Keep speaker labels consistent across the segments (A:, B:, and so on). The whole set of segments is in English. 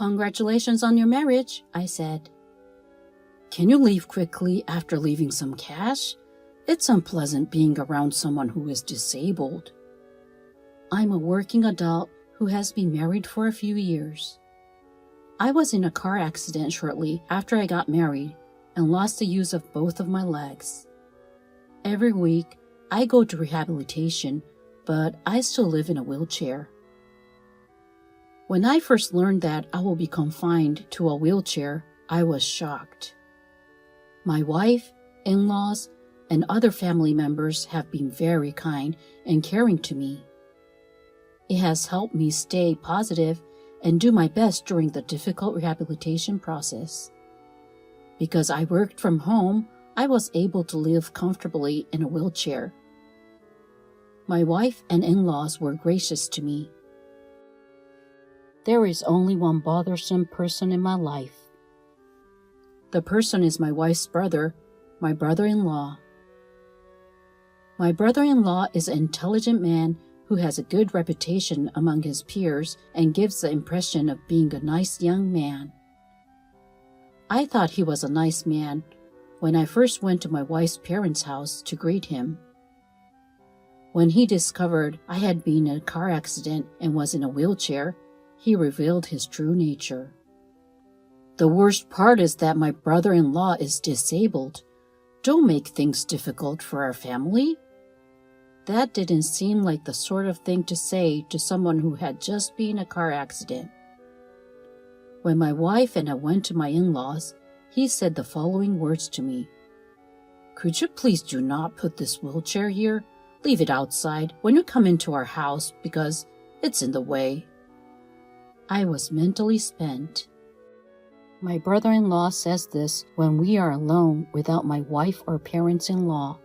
A: Congratulations on your marriage, I said. Can you leave quickly after leaving some cash? It's unpleasant being around someone who is disabled. I'm a working adult who has been married for a few years. I was in a car accident shortly after I got married and lost the use of both of my legs. Every week, I go to rehabilitation, but I still live in a wheelchair. When I first learned that I will be confined to a wheelchair, I was shocked. My wife, in-laws, and other family members have been very kind and caring to me. It has helped me stay positive and do my best during the difficult rehabilitation process. Because I worked from home, I was able to live comfortably in a wheelchair. My wife and in-laws were gracious to me. There is only one bothersome person in my life. The person is my wife's brother, my brother-in-law. My brother-in-law is an intelligent man who has a good reputation among his peers and gives the impression of being a nice young man. I thought he was a nice man when I first went to my wife's parents' house to greet him. When he discovered I had been in a car accident and was in a wheelchair, he revealed his true nature. The worst part is that my brother-in-law is disabled. Don't make things difficult for our family. That didn't seem like the sort of thing to say to someone who had just been in a car accident. When my wife and I went to my in-laws, he said the following words to me. Could you please do not put this wheelchair here? Leave it outside when you come into our house because it's in the way. I was mentally spent. My brother-in-law says this when we are alone without my wife or parents-in-law.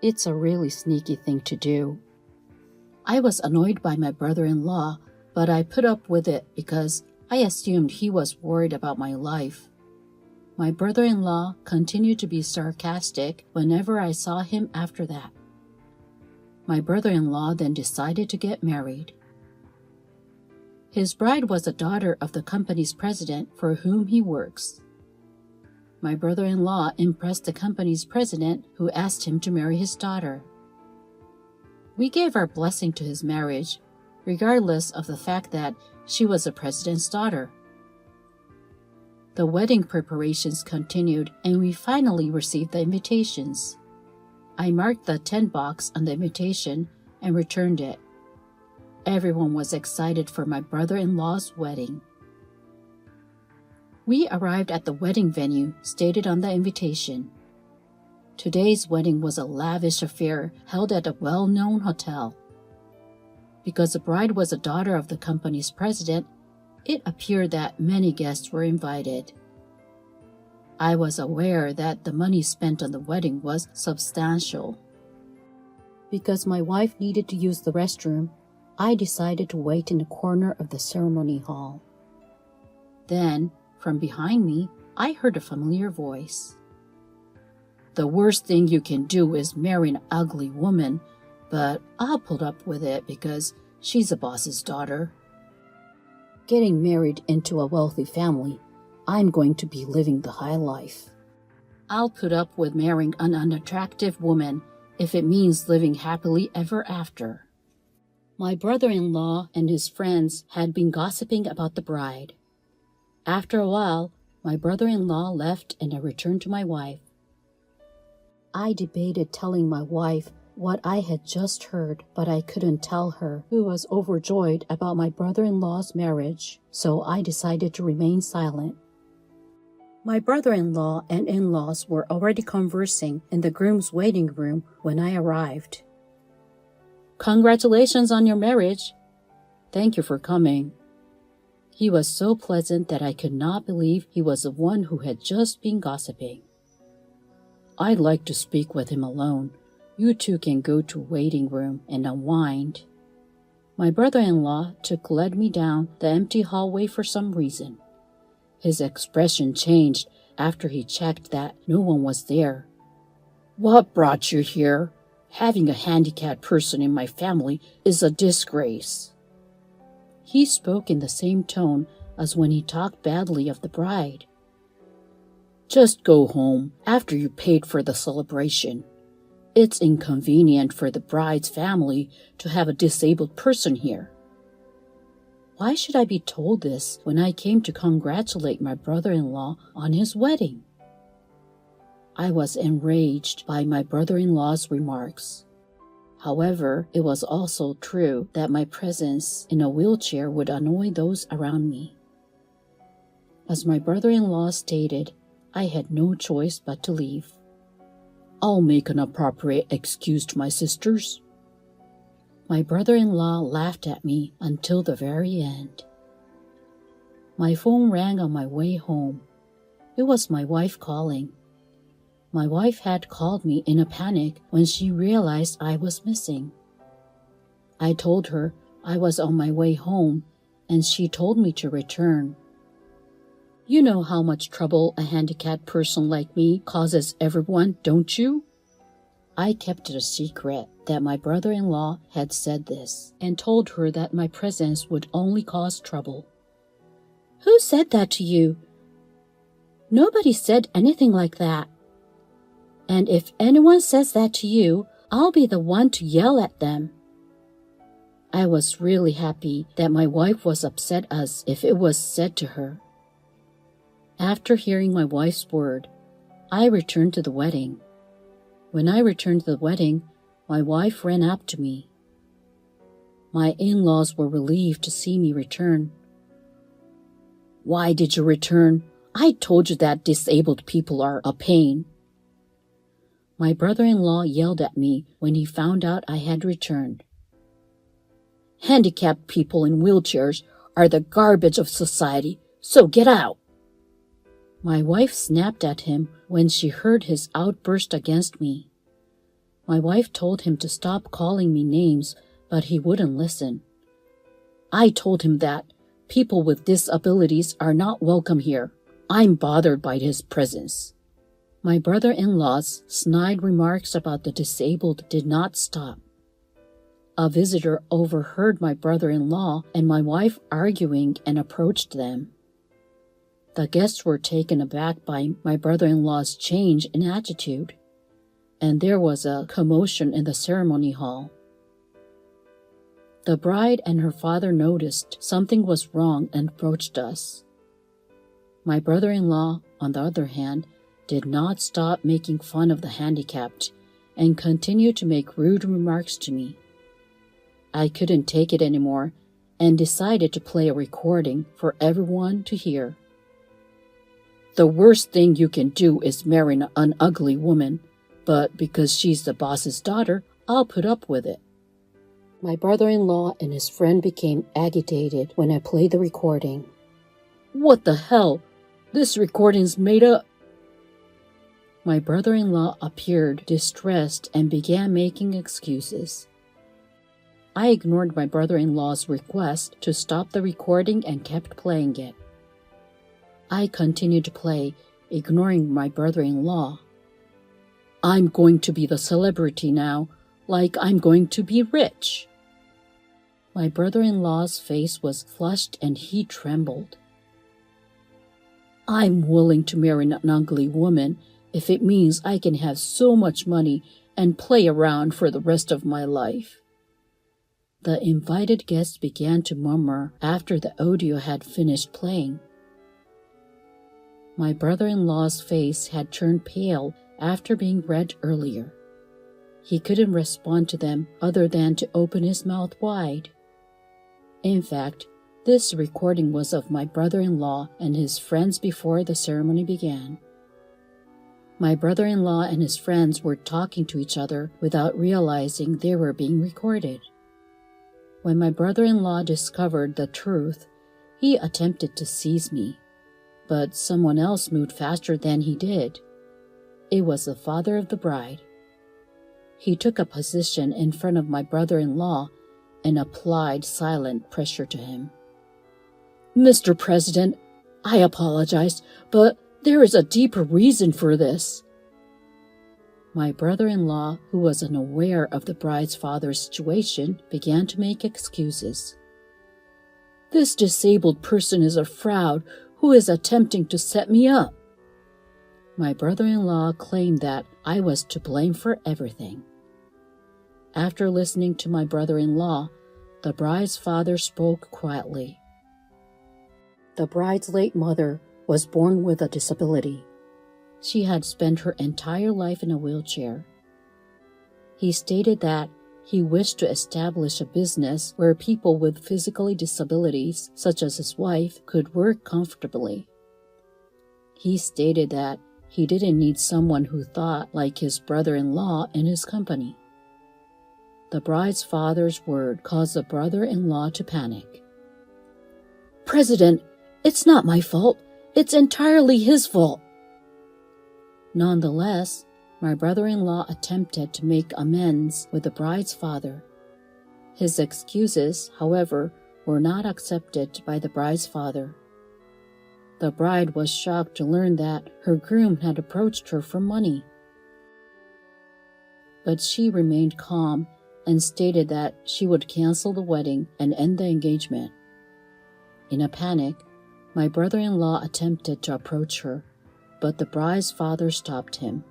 A: It's a really sneaky thing to do. I was annoyed by my brother-in-law, but I put up with it because I assumed he was worried about my life. My brother-in-law continued to be sarcastic whenever I saw him after that. My brother-in-law then decided to get married. His bride was a daughter of the company's president for whom he works. My brother-in-law impressed the company's president, who asked him to marry his daughter. We gave our blessing to his marriage, regardless of the fact that she was the president's daughter. The wedding preparations continued, and we finally received the invitations. I marked the 10 box on the invitation and returned it. Everyone was excited for my brother-in-law's wedding. We arrived at the wedding venue stated on the invitation. Today's wedding was a lavish affair held at a well-known hotel. Because the bride was a daughter of the company's president, it appeared that many guests were invited. I was aware that the money spent on the wedding was substantial. Because my wife needed to use the restroom, I decided to wait in the corner of the ceremony hall. Then, from behind me, I heard a familiar voice. The worst thing you can do is marry an ugly woman, but I'll put up with it because she's a boss's daughter. Getting married into a wealthy family, I'm going to be living the high life. I'll put up with marrying an unattractive woman if it means living happily ever after. My brother-in-law and his friends had been gossiping about the bride. After a while, my brother-in-law left and I returned to my wife. I debated telling my wife what I had just heard, but I couldn't tell her, who was overjoyed about my brother-in-law's marriage, so I decided to remain silent. My brother-in-law and in-laws were already conversing in the groom's waiting room when I arrived. Congratulations on your marriage. Thank you for coming. He was so pleasant that I could not believe he was the one who had just been gossiping. I'd like to speak with him alone. You two can go to waiting room and unwind. My brother-in-law led me down the empty hallway for some reason. His expression changed after he checked that no one was there. What brought you here? Having a handicapped person in my family is a disgrace. He spoke in the same tone as when he talked badly of the bride. "Just go home after you paid for the celebration. It's inconvenient for the bride's family to have a disabled person here." Why should I be told this when I came to congratulate my brother-in-law on his wedding? I was enraged by my brother-in-law's remarks. However, it was also true that my presence in a wheelchair would annoy those around me. As my brother-in-law stated, I had no choice but to leave. "I'll make an appropriate excuse to my sisters." My brother-in-law laughed at me until the very end. My phone rang on my way home. It was my wife calling. My wife had called me in a panic when she realized I was missing. I told her I was on my way home, and she told me to return. You know how much trouble a handicapped person like me causes everyone, don't you? I kept it a secret that my brother-in-law had said this, and told her that my presence would only cause trouble. "Who said that to you?" "Nobody said anything like that." "And if anyone says that to you, I'll be the one to yell at them." I was really happy that my wife was upset as if it was said to her. After hearing my wife's word, I returned to the wedding. When I returned to the wedding, my wife ran up to me. My in-laws were relieved to see me return. "Why did you return? I told you that disabled people are a pain." My brother-in-law yelled at me when he found out I had returned. "Handicapped people in wheelchairs are the garbage of society, so get out." My wife snapped at him when she heard his outburst against me. My wife told him to stop calling me names, but he wouldn't listen. I told him that people with disabilities are not welcome here. I'm bothered by his presence. My brother-in-law's snide remarks about the disabled did not stop. A visitor overheard my brother-in-law and my wife arguing and approached them. The guests were taken aback by my brother-in-law's change in attitude, and there was a commotion in the ceremony hall. The bride and her father noticed something was wrong and approached us. My brother-in-law, on the other hand, did not stop making fun of the handicapped and continued to make rude remarks to me. I couldn't take it anymore and decided to play a recording for everyone to hear. "The worst thing you can do is marry an ugly woman, but because she's the boss's daughter, I'll put up with it." My brother-in-law and his friend became agitated when I played the recording. "What the hell? This recording's made up." My brother-in-law appeared distressed and began making excuses. I ignored my brother-in-law's request to stop the recording and kept playing it. I continued to play, ignoring my brother-in-law. "I'm going to be the celebrity now, like I'm going to be rich." My brother-in-law's face was flushed and he trembled. "I'm willing to marry an ugly woman if it means I can have so much money and play around for the rest of my life." The invited guests began to murmur after the audio had finished playing. My brother-in-law's face had turned pale after being read earlier. He couldn't respond to them other than to open his mouth wide. In fact, this recording was of my brother-in-law and his friends before the ceremony began. My brother-in-law and his friends were talking to each other without realizing they were being recorded. When my brother-in-law discovered the truth, he attempted to seize me, but someone else moved faster than he did. It was the father of the bride. He took a position in front of my brother-in-law and applied silent pressure to him. "Mr. President, I apologize, but there is a deeper reason for this." My brother-in-law, who was unaware of the bride's father's situation, began to make excuses. This disabled person is a fraud who is attempting to set me up. My brother-in-law claimed that I was to blame for everything. After listening to my brother-in-law, the bride's father spoke quietly. The bride's late mother was born with a disability. She had spent her entire life in a wheelchair. He stated that he wished to establish a business where people with physical disabilities, such as his wife, could work comfortably. He stated that he didn't need someone who thought like his brother-in-law in his company. The bride's father's word caused the brother-in-law to panic. "President, it's not my fault. It's entirely his fault." Nonetheless, my brother-in-law attempted to make amends with the bride's father. His excuses, however, were not accepted by the bride's father. The bride was shocked to learn that her groom had approached her for money. But she remained calm and stated that she would cancel the wedding and end the engagement. In a panic, my brother-in-law attempted to approach her, but the bride's father stopped him.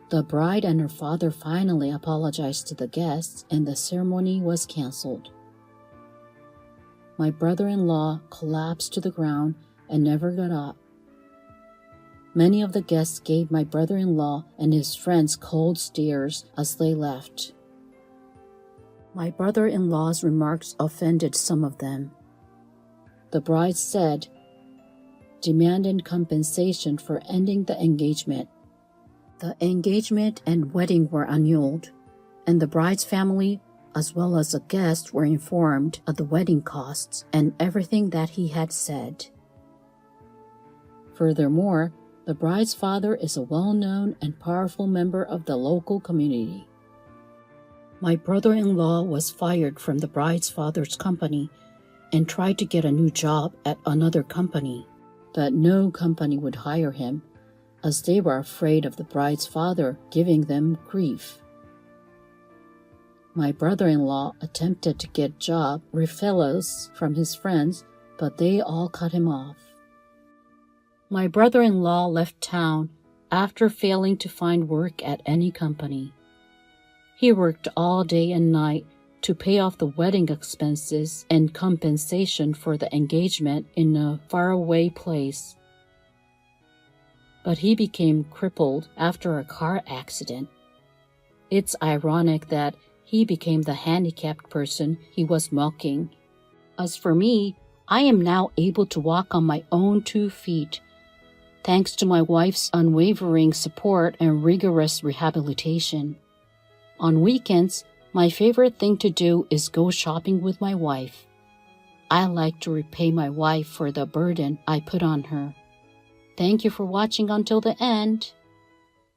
A: The bride and her father finally apologized to the guests, and the ceremony was canceled. My brother-in-law collapsed to the ground and never got up. Many of the guests gave my brother-in-law and his friends cold stares as they left. My brother-in-law's remarks offended some of them. The bride said, demanded compensation for ending the engagement. The engagement and wedding were annulled, and the bride's family, as well as the guests, were informed of the wedding costs and everything that he had said. Furthermore, the bride's father is a well-known and powerful member of the local community. My brother-in-law was fired from the bride's father's company and tried to get a new job at another company, but no company would hire him, as they were afraid of the bride's father giving them grief. My brother-in-law attempted to get job referrals from his friends, but they all cut him off. My brother-in-law left town after failing to find work at any company. He worked all day and night to pay off the wedding expenses and compensation for the engagement in a faraway place. But he became crippled after a car accident. It's ironic that he became the handicapped person he was mocking. As for me, I am now able to walk on my own 2 feet, thanks to my wife's unwavering support and rigorous rehabilitation. On weekends, my favorite thing to do is go shopping with my wife. I like to repay my wife for the burden I put on her. Thank you for watching until the end.